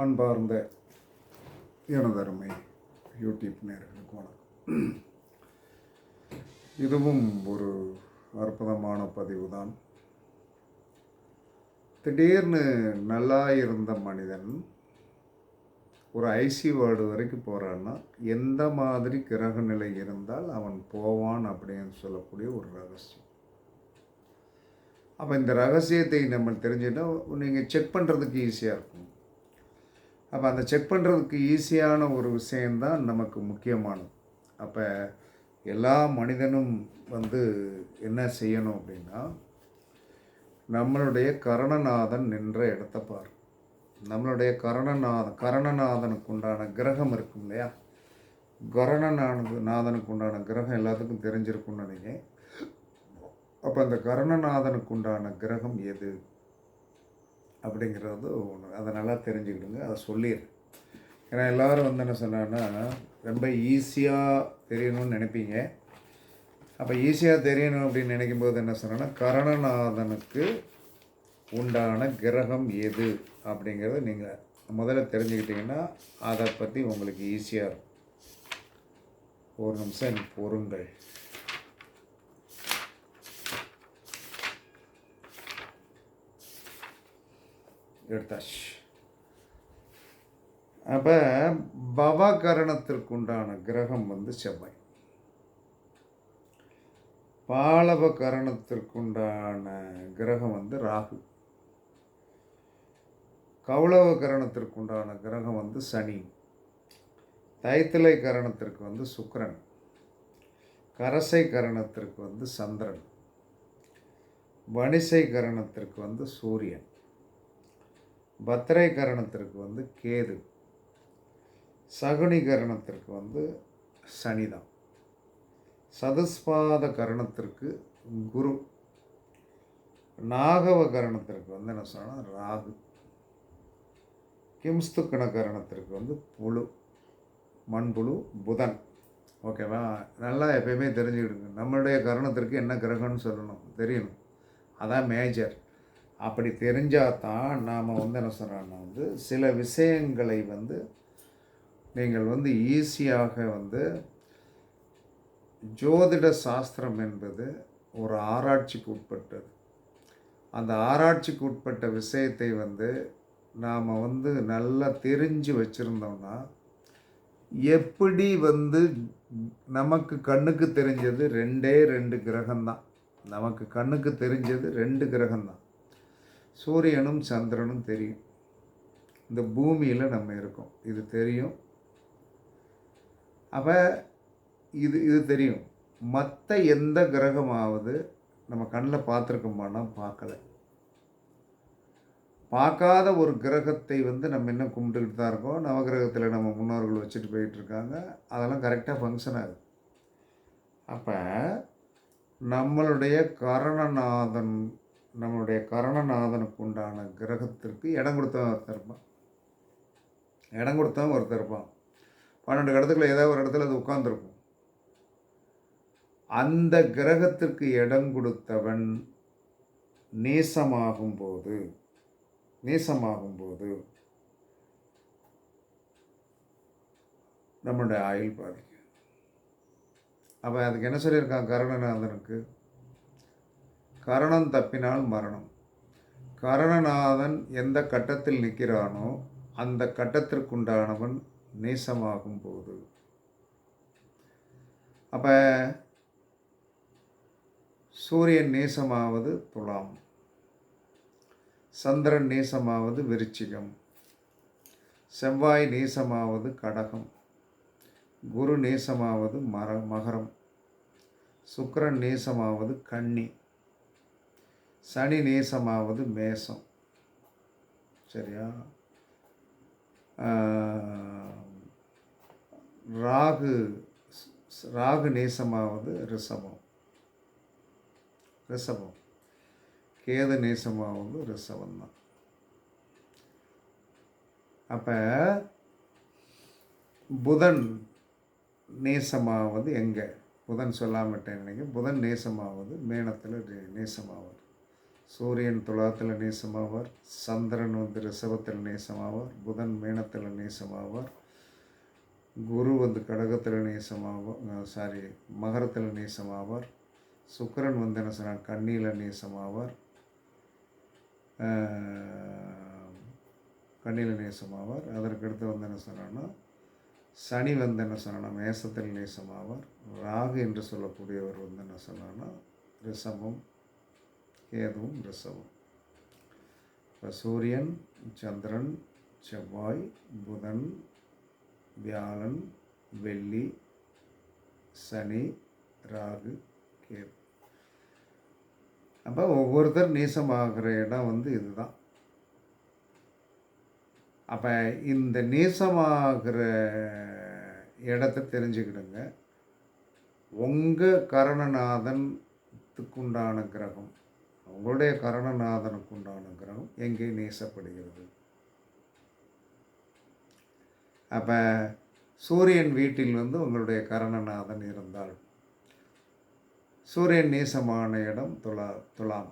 அன்பார்ந்த எனதருமை யூடியூப் நேயர்களுக்கு வணக்கம். இதுவும் ஒரு அற்புதமான பதிவு தான். திடீர்னு நல்லா இருந்த மனிதன் ஒரு ஐசி வார்டு வரைக்கும் போகிறான்னா எந்த மாதிரி கிரக நிலை இருந்தால் அவன் போவான் அப்படின்னு சொல்லக்கூடிய ஒரு ரகசியம். அப்போ இந்த ரகசியத்தை நம்ம தெரிஞ்சுட்டா நீங்கள் செக் பண்ணுறதுக்கு ஈஸியாக இருக்கும். அப்போ அந்த செக் பண்ணுறதுக்கு ஈஸியான ஒரு விஷயந்தான் நமக்கு முக்கியமானது. அப்போ எல்லா மனிதனும் என்ன செய்யணும் அப்படின்னா, நம்மளுடைய கரணநாதன் நின்ற இடத்த பாரு. நம்மளுடைய கரணநாதனுக்கு உண்டான கிரகம் இருக்கும் இல்லையா, கரணநாதனுக்கு உண்டான கிரகம் எல்லாத்துக்கும் தெரிஞ்சிருக்கும்னு நினைக்கிறேன். அப்போ அந்த கரணநாதனுக்கு உண்டான கிரகம் எது அப்படிங்கிறது ஒன்று, அதை நல்லா தெரிஞ்சுக்கிடுங்க. அதை சொல்லிடு. ஏன்னா எல்லோரும் என்ன சொன்னான்னா, ரொம்ப ஈஸியாக தெரியணும்னு நினைப்பீங்க. அப்போ ஈஸியாக தெரியணும் அப்படின்னு நினைக்கும்போது என்ன சொன்னேன்னா, கரணநாதனுக்கு உண்டான கிரகம் எது அப்படிங்கிறத நீங்கள் முதல்ல தெரிஞ்சுக்கிட்டிங்கன்னா அதை பற்றி உங்களுக்கு ஈஸியாக இருக்கும். ஒரு நிமிஷம் எனக்கு பொறுங்கள். எடுத்தாச்சு. அப்போ பவகரணத்திற்குண்டான கிரகம் செவ்வாய், பாலவ கரணத்திற்குண்டான கிரகம் ராகு, கௌளவ கரணத்திற்குண்டான கிரகம் சனி, தைத்திலை கரணத்திற்கு சுக்கிரன், கரசை கரணத்திற்கு சந்திரன், வணிசை கரணத்திற்கு சூரியன், பத்திரை கரணத்திற்கு கேது, சகுனி கரணத்திற்கு சனிதான், சதுஸ்பாத கரணத்திற்கு குரு, நாகவ கரணத்திற்கு என்ன சொன்னால் ராகு, கிம்ஸ்துக்கண கரணத்திற்கு புழு, மண்புழு, புதன். ஓகேவா? நல்லா எப்பயுமே தெரிஞ்சுக்கிடுங்க. நம்மளுடைய கரணத்திற்கு என்ன கிரகம்னு சொல்லணும், தெரியணும். அதான் மேஜர். அப்படி தெரிஞ்சால் தான் நாம் என்ன சொல்கிறோன்னா, சில விஷயங்களை நீங்கள் ஈஸியாக ஜோதிட சாஸ்திரம் என்பது ஒரு ஆராய்ச்சிக்கு உட்பட்டது. அந்த ஆராய்ச்சிக்கு உட்பட்ட விஷயத்தை நாம் நல்லா தெரிஞ்சு வச்சுருந்தோம்னா, எப்படி நமக்கு கண்ணுக்கு தெரிஞ்சது ரெண்டு கிரகம்தான். நமக்கு கண்ணுக்கு தெரிஞ்சது 2 கிரகம்தான். சூரியனும் சந்திரனும் தெரியும். இந்த பூமியில் நம்ம இருக்கோம், இது தெரியும். அப்போ இது தெரியும். மற்ற எந்த கிரகமாவது நம்ம கண்ணில் பார்த்துருக்கோமானா பார்க்கல. பார்க்காத ஒரு கிரகத்தை நம்ம இன்னும் கும்பிட்டுக்கிட்டு தான் இருக்கோம். நவகிரகத்தில் நம்ம முன்னோர்கள் வச்சுட்டு போயிட்டுருக்காங்க. அதெல்லாம் கரெக்டாக ஃபங்க்ஷன் ஆகுது. அப்போ நம்மளுடைய கரணநாதனுக்கு உண்டான கிரகத்திற்கு இடம் கொடுத்தவன் ஒருத்தர் இருப்பான். 12 இடத்துக்குள்ள ஏதாவது ஒரு இடத்துல அது உட்கார்ந்துருக்கும். அந்த கிரகத்திற்கு இடம் கொடுத்தவன் நேசமாகும் போது நம்மளுடைய ஆயுள் பாதிக்கும். அப்போ அதுக்கு என்ன சொல்லியிருக்கான் கரணநாதனுக்கு? கரணம் தப்பினால் மரணம். கரணநாதன் எந்த கட்டத்தில் நிற்கிறானோ அந்த கட்டத்திற்குண்டானவன் நேசமாகும் போது. அப்போ சூரியன் நேசமாவது துலாம், சந்திரன் நேசமாவது விருச்சிகம், செவ்வாய் நேசமாவது கடகம், குரு நேசமாவது மகரம், சுக்கிரன் நேசமாவது கன்னி, சனி நேசமாவது மேசம். சரியா? ராகு நேசமாவது ரிஷபம், கேது நேசமாவது ரிஷபம் தான். அப்போ புதன் நேசமாவது எங்கே? புதன் சொல்லாமட்டேன் நினைக்க. புதன் நேசமாவது மேனத்தில் நேசமாவது. சூரியன் துலாத்தில் நேசமாவார், சந்திரன் வந்து ரிஷபத்தில் நேசமாவார், புதன் மீனத்தில் நேசமாவார், குரு வந்து கடகத்தில் நேசமாவார், மகரத்தில் நேசமாவார், சுக்கிரன் வந்து என்ன சொன்னார் கன்னியில் நேசமாவார், கன்னியில் நேசமாவார். அதற்கடுத்து வந்து என்ன சொன்னான்னா சனி வந்து என்ன சொன்னான்னா மேசத்தில் நேசமாவார், ராகு என்று சொல்லக்கூடியவர் வந்து என்ன சொன்னான்னா ரிஷபம், கேதுவும் ரிஷபம். இப்போ சூரியன், சந்திரன், செவ்வாய், புதன், வியாழன், வெள்ளி, சனி, ராகு, கேது. அப்போ ஒவ்வொருத்தர் நேசமாகிற இடம் வந்து இதுதான். அப்போ இந்த நேசமாகிற இடத்த தெரிஞ்சுக்கிடுங்க. உங்கள் கரணநாதனுக்குண்டான கிரகம், உங்களுடைய கரணநாதனுக்குண்டான கிரகம் எங்கே நேசப்படுகிறது. அப்போ சூரியன் வீட்டில் வந்து உங்களுடைய கரணநாதன் இருந்தால், சூரியன் நேசமான இடம் துலாம்.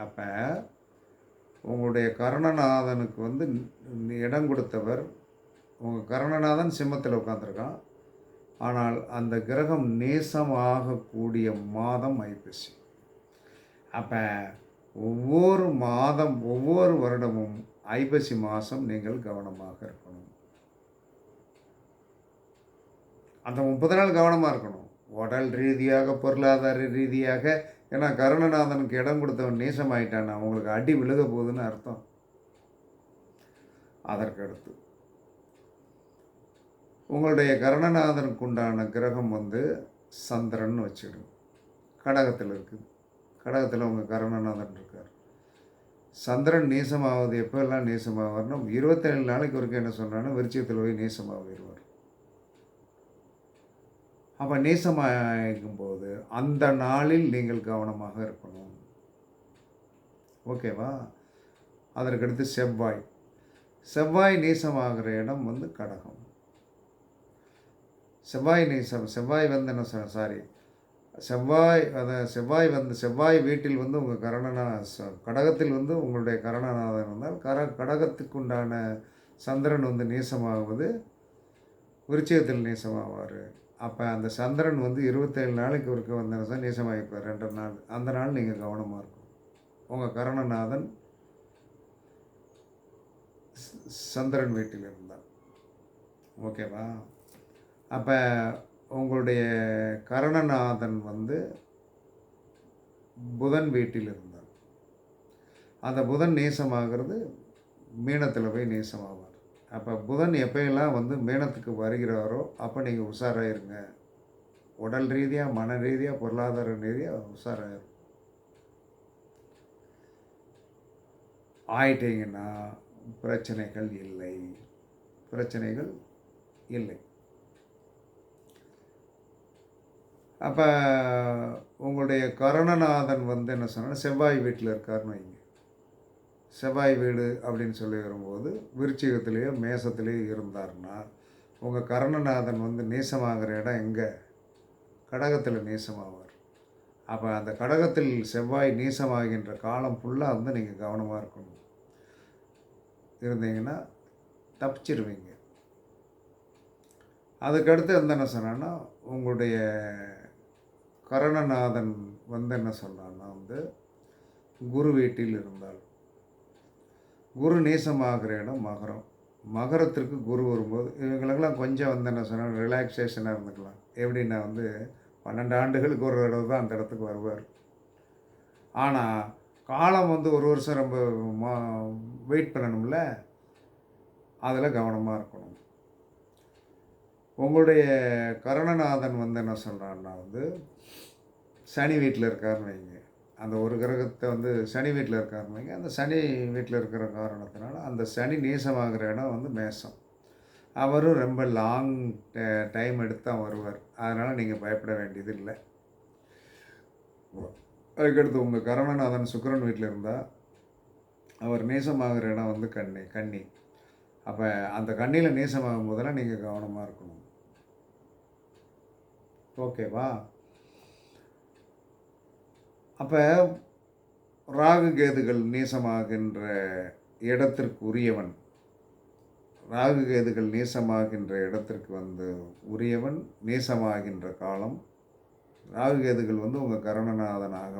அப்போ உங்களுடைய கரணநாதனுக்கு வந்து இடம் கொடுத்தவர், உங்கள் கரணநாதன் சிம்மத்தில் உட்காந்துருக்கான், ஆனால் அந்த கிரகம் நேசமாகக்கூடிய மாதம் ஐப்பசி. அப்போ ஒவ்வொரு வருடமும் ஐப்பசி மாதம் நீங்கள் கவனமாக இருக்கணும். அந்த 30 நாள் கவனமாக இருக்கணும். உடல் ரீதியாக, பொருளாதார ரீதியாக. ஏன்னா கருணநாதனுக்கு இடம் கொடுத்தவன் நேசமாயிட்டான், அவங்களுக்கு அடி விழுக போகுதுன்னு அர்த்தம். அதற்கடுத்து உங்களுடைய கருணநாதனுக்கு உண்டான கிரகம் வந்து சந்திரன் வச்சுடும், கடகத்தில் இருக்குது. கடகத்தில் உங்கள் கருணநாதன் இருக்கார். சந்திரன் நேசமாவது எப்போல்லாம் நேசமாவார்னா 27 நாளைக்கு வரைக்கும் என்ன சொன்னான்னா விருச்சிகத்தில் போய் நேசமாகிடுவார். அப்போ நேசமாகும்போது அந்த நாளில் நீங்கள் கவனமாக இருக்கணும். ஓகேவா? அதற்கடுத்து செவ்வாய் நேசமாகிற இடம் வந்து கடகம். செவ்வாய் வந்து என்ன செவ்வாய் வீட்டில் வந்து உங்கள் கடகத்தில் வந்து உங்களுடைய கரணநாதன் இருந்தால் கடகத்துக்கு உண்டான சந்திரன் வந்து நேசமாகுவது விருச்சிகத்தில் நேசமாவார். அப்போ அந்த சந்திரன் வந்து 27 நாளைக்கு ஒருக்க வந்து நேசமாகிப்பார் 2 நாள். அந்த நாள் நீங்கள் கவனமாக இருக்கும். உங்கள் கரணநாதன் சந்திரன் வீட்டில் இருந்தால். ஓகேவா? அப்போ உங்களுடைய கரணநாதன் வந்து புதன் வீட்டில் இருந்தார். அந்த புதன் நேசமாகிறது மீனத்தில் போய் நேசமாவார். அப்போ புதன் எப்போயெல்லாம் வந்து மீனத்துக்கு வருகிறாரோ அப்போ நீங்கள் உஷாராயிருங்க. உடல் ரீதியாக, மன ரீதியாக, பொருளாதார ரீதியாக உஷாராயிரும். ஆயிட்டீங்கன்னா பிரச்சனைகள் இல்லை. அப்போ உங்களுடைய கரணநாதன் வந்து என்ன சொன்னால் செவ்வாய் வீட்டில் இருக்காருன்னு வைங்க. செவ்வாய் வீடு அப்படின்னு சொல்லி வரும்போது விருச்சிகத்திலேயோ மேசத்திலேயோ இருந்தார்னா உங்கள் கரணநாதன் வந்து நேசமாகிற இடம் எங்கே? கடகத்தில் நேசமாவார். அப்போ அந்த கடகத்தில் செவ்வாய் நேசமாகின்ற காலம் ஃபுல்லாக வந்து நீங்கள் கவனமாக இருக்கணும். இருந்தீங்கன்னா தப்பிச்சிருவீங்க. அதுக்கடுத்து வந்து என்ன சொன்னான்னா உங்களுடைய கரணநாதன் வந்து என்ன சொன்னான்னா வந்து குரு வீட்டில் இருந்தால், குரு நேசமாகிற இடம் மகரத்திற்கு குரு வரும்போது இவங்களுக்கெல்லாம் கொஞ்சம் வந்து என்ன சொன்னால் ரிலாக்ஸேஷனாக இருந்துக்கலாம். எப்படின்னா வந்து 12 ஆண்டுகளுக்கு ஒரு தடவை தான் அந்த இடத்துக்கு வருவார். ஆனால் காலம் வந்து ஒரு வருஷம் ரொம்ப வெயிட் பண்ணணும்ல, அதில் கவனமாக இருக்கணும். உங்களுடைய கரணநாதன் வந்து என்ன சொல்கிறான்னா வந்து சனி வீட்டில் இருக்காருன்னு வைங்க. அந்த ஒரு கிரகத்தை வந்து சனி வீட்டில் இருக்காருன்னு வைங்க. அந்த சனி வீட்டில் இருக்கிற காரணத்தினால அந்த சனி நேசமாகிற இடம் வந்து மேசம். அவரும் ரொம்ப லாங் டைம் எடுத்து தான் வருவார். அதனால் நீங்கள் பயப்பட வேண்டியது இல்லை. அதுக்கடுத்து உங்கள் கரணநாதன் சுக்கிரன் வீட்டில் இருந்தால் அவர் நேசமாகிற இடம் வந்து கன்னி. அப்போ அந்த கன்னியில் நேசமாகும் போதெல்லாம் நீங்கள் கவனமாக இருக்கணும். ஓகேவா? அப்போ ராகு கேதுகள் நீசமாகின்ற இடத்திற்கு உரியவன், ராகு கேதுகள் நீசமாகின்ற இடத்திற்கு உரியவன் நீசமாகின்ற காலம். ராகு கேதுகள் உங்கள் கரணநாதனாக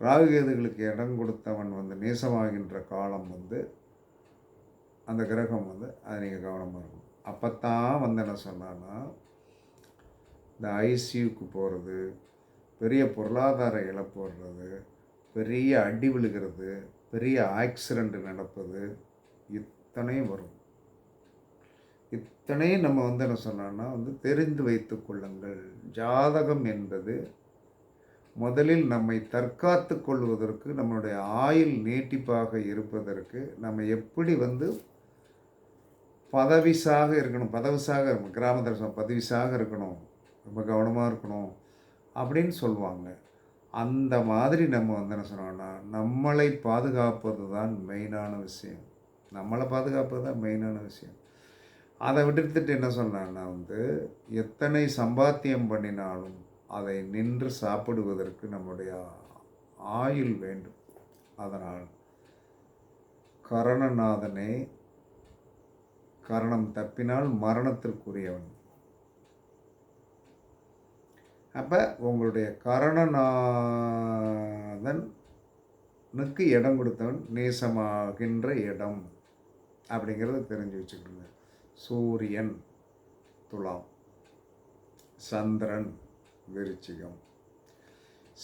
ராகு கேதுகளுக்கு இடம் கொடுத்தவன் நீசமாகின்ற காலம் அந்த கிரகம் அதை நீங்கள் கவனமாக இருக்கணும். அப்போ தான் என்ன சொன்னான்னா, இந்த ஐசியூக்கு போகிறது, பெரிய பொருளாதார இழப்பு வர்றது, பெரிய அடி விழுகிறது, பெரிய ஆக்சிடெண்ட் நடப்பது, இத்தனையும் வரும். இத்தனையும் நம்ம என்ன சொன்னோன்னா தெரிந்து வைத்து கொள்ளுங்கள். ஜாதகம் என்பது முதலில் நம்மை தற்காத்து கொள்வதற்கு, நம்மளுடைய ஆயுள் நீட்டிப்பாக இருப்பதற்கு நம்ம எப்படி பதவிசாக இருக்கணும், கிராமத்தில் பதவிசாக இருக்கணும், ரொம்ப கவனமாக இருக்கணும் அப்படின்னு சொல்லுவாங்க. அந்த மாதிரி நம்ம என்ன சொன்னோன்னா, நம்மளை பாதுகாப்பது தான் மெயினான விஷயம். நம்மளை பாதுகாப்பது தான் மெயினான விஷயம். அதை விட்டுட்டு என்ன சொன்னான்னா எத்தனை சம்பாத்தியம் பண்ணினாலும் அதை நின்று சாப்பிடுவதற்கு நம்முடைய ஆயுள் வேண்டும். அதனால் கரணநாதனே கரணம் தப்பினால் மரணத்திற்குரியவன். அப்போ உங்களுடைய கரணநாதனுக்கு இடம் கொடுத்தவன் நேசமாகின்ற இடம் அப்படிங்கிறத தெரிஞ்சு வச்சுக்கிடுங்க. சூரியன் துலாம், சந்திரன் விருச்சிகம்,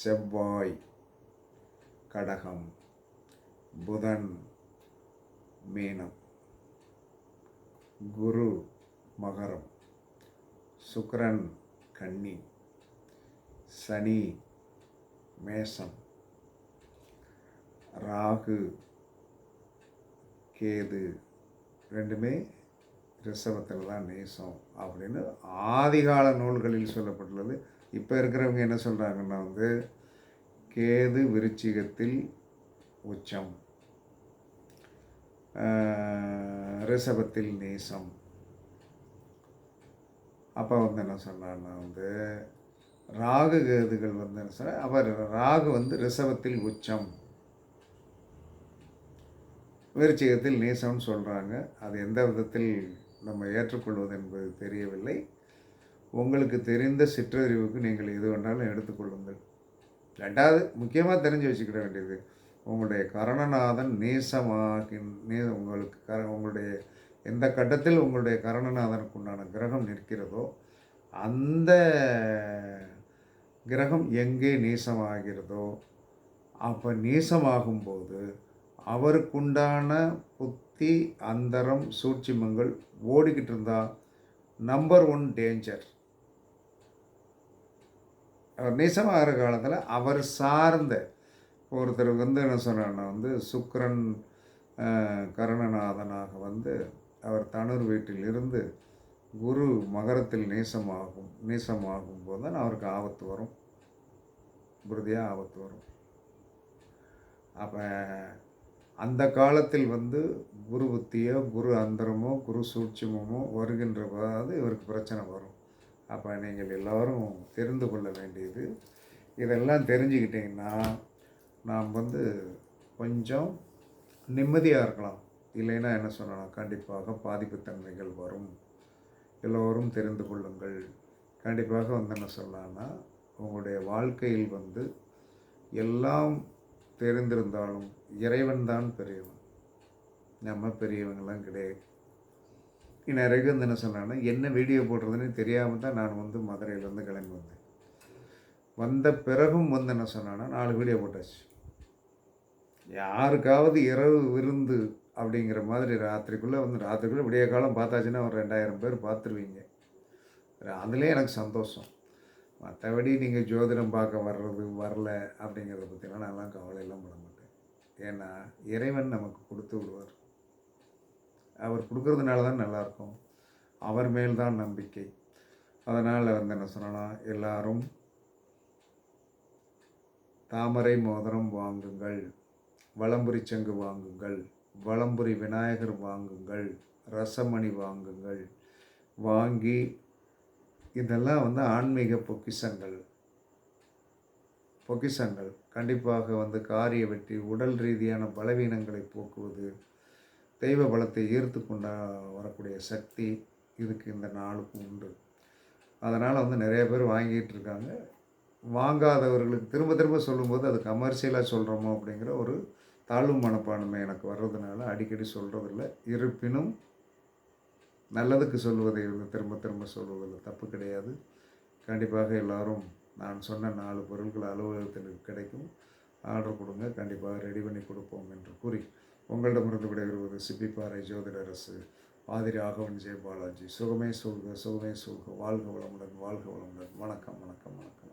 செவ்வாய் கடகம், புதன் மீனம், குரு மகரம், சுக்கிரன் கன்னி, சனி மேசம், ராகு கேது ரெண்டுமே ரிஷபத்தில் தான் நேசம் அப்படின்னு ஆதிகால நூல்களில் சொல்லப்பட்டுள்ளது. இப்போ இருக்கிறவங்க என்ன சொல்கிறாங்கன்னா கேது விருச்சிகத்தில் உச்சம், ரிஷபத்தில் நேசம். அப்போ என்ன சொன்னான்னா ராகு கேதுகள் என்ன சொன்ன, அவர் ராகு ரிஷபத்தில் உச்சம், விருச்சிகத்தில் நேசம்னு சொல்கிறாங்க. அது எந்த விதத்தில் நம்ம ஏற்றுக்கொள்வது என்பது தெரியவில்லை. உங்களுக்கு தெரிந்த சிற்றறிவுக்கு நீங்கள் எது வேணாலும் எடுத்துக்கொள்ளுங்கள். ரெண்டாவது முக்கியமாக தெரிஞ்சு வச்சுக்கிட வேண்டியது, உங்களுடைய கரணநாதன் உங்களுடைய எந்த கட்டத்தில் உங்களுடைய கரணநாதனுக்கு உண்டான கிரகம் நிற்கிறதோ அந்த கிரகம் எங்கே நீசமாகிறதோ அப்போ நீசமாகும்போது அவருக்குண்டான புத்தி அந்தரம் சூட்சிமங்கள் ஓடிக்கிட்டு இருந்தால் நம்பர் 1 டேஞ்சர். அவர் நீசமாகிற காலத்தில் அவர் சார்ந்த ஒருத்தர் என்ன சொன்னார்னா சுக்கிரன் கரணநாதனாக அவர் தனுர் வீட்டில் இருந்து குரு மகரத்தில் நீசமாகும் போது தான் அவருக்கு ஆபத்து வரும், உறுதியாக ஆபத்து வரும். அப்போ அந்த காலத்தில் குரு புத்தியோ குரு அந்தரமோ குரு சூட்சமோ வருகின்ற போது இவருக்கு பிரச்சனை வரும். அப்போ நீங்கள் எல்லோரும் தெரிந்து கொள்ள வேண்டியது, இதெல்லாம் தெரிஞ்சுக்கிட்டிங்கன்னா நாம் கொஞ்சம் நிம்மதியாக இருக்கலாம். இல்லைன்னா என்ன சொல்லலாம், கண்டிப்பாக பாதிப்புத்தன்மைகள் வரும். எல்லோரும் தெரிந்து கொள்ளுங்கள். கண்டிப்பாக என்ன சொல்லலாம்னா, உங்களுடைய வாழ்க்கையில் எல்லாம் தெரிந்திருந்தாலும் இறைவன் தான் பெரியவன், நம்ம பெரியவங்களாம் கிடையாது. நிறைய என்ன சொன்னான்னா, என்ன வீடியோ போடுறதுன்னு தெரியாமல் தான் நான் மதுரையிலேருந்து கிளம்பி வந்தேன். வந்த பிறகும் என்ன சொன்னான்னா 4 வீடியோ போட்டாச்சு. யாருக்காவது இரவு விருந்து அப்படிங்கிற மாதிரி ராத்திரிக்குள்ளே விடிய காலம் பார்த்தாச்சுன்னா ஒரு 2000 பேர் பார்த்துருவீங்க. அதுலேயே எனக்கு சந்தோஷம். மற்றபடி நீங்கள் ஜோதிடம் பார்க்க வரல அப்படிங்கிறத பற்றிலாம் நான்லாம் கவலையெல்லாம் பட மாட்டேன். ஏன்னா இறைவன் நமக்கு கொடுத்து விடுவார். அவர் கொடுக்கறதுனால தான் நல்லாயிருக்கும். அவர் மேல் தான் நம்பிக்கை. அதனால் என்ன சொன்னா, எல்லாரும் தாமரை மோதிரம் வாங்குங்கள், வலம்புரி சங்கு வாங்குங்கள், வலம்புரி விநாயகர் வாங்குங்கள், ரசமணி வாங்குங்கள். வாங்கி இதெல்லாம் ஆன்மீக பொக்கிஷங்கள். கண்டிப்பாக வந்து காரிய வெற்றி, உடல் ரீதியான பலவீனங்களை போக்குவது, தெய்வ பலத்தை ஈர்த்து கொண்டா வரக்கூடிய சக்தி இதுக்கு இந்த நாளுக்கு உண்டு. அதனால் வந்து நிறைய பேர் வாங்கிட்டு இருக்காங்க. வாங்காதவர்களுக்கு திரும்ப திரும்ப சொல்லும்போது அது கமர்ஷியலாக சொல்கிறோமோ அப்படிங்கிற ஒரு தாழ்வு மனப்பான்மை எனக்கு வர்றதுனால அடிக்கடி சொல்கிறதில்ல. இருப்பினும் நல்லதுக்கு சொல்வதை வந்து திரும்ப திரும்ப சொல்வதில் தப்பு கிடையாது. கண்டிப்பாக எல்லோரும் நான் சொன்ன 4 பொருட்கள் அலுவலகத்தில் கிடைக்கும். ஆர்டர் கொடுங்க, கண்டிப்பாக ரெடி பண்ணி கொடுப்போம் என்று கூறி உங்களிடமிருந்து விடைபெறுவது சிப்பிப்பாறை ஜோதிடரசு ஆதிரி ராகவன் ஜெய பாலாஜி. சுகமே சூழ்க, சுகமே சூழ்க. வாழ்க வளமுடன், வாழ்க வளமுடன். வணக்கம், வணக்கம், வணக்கம்.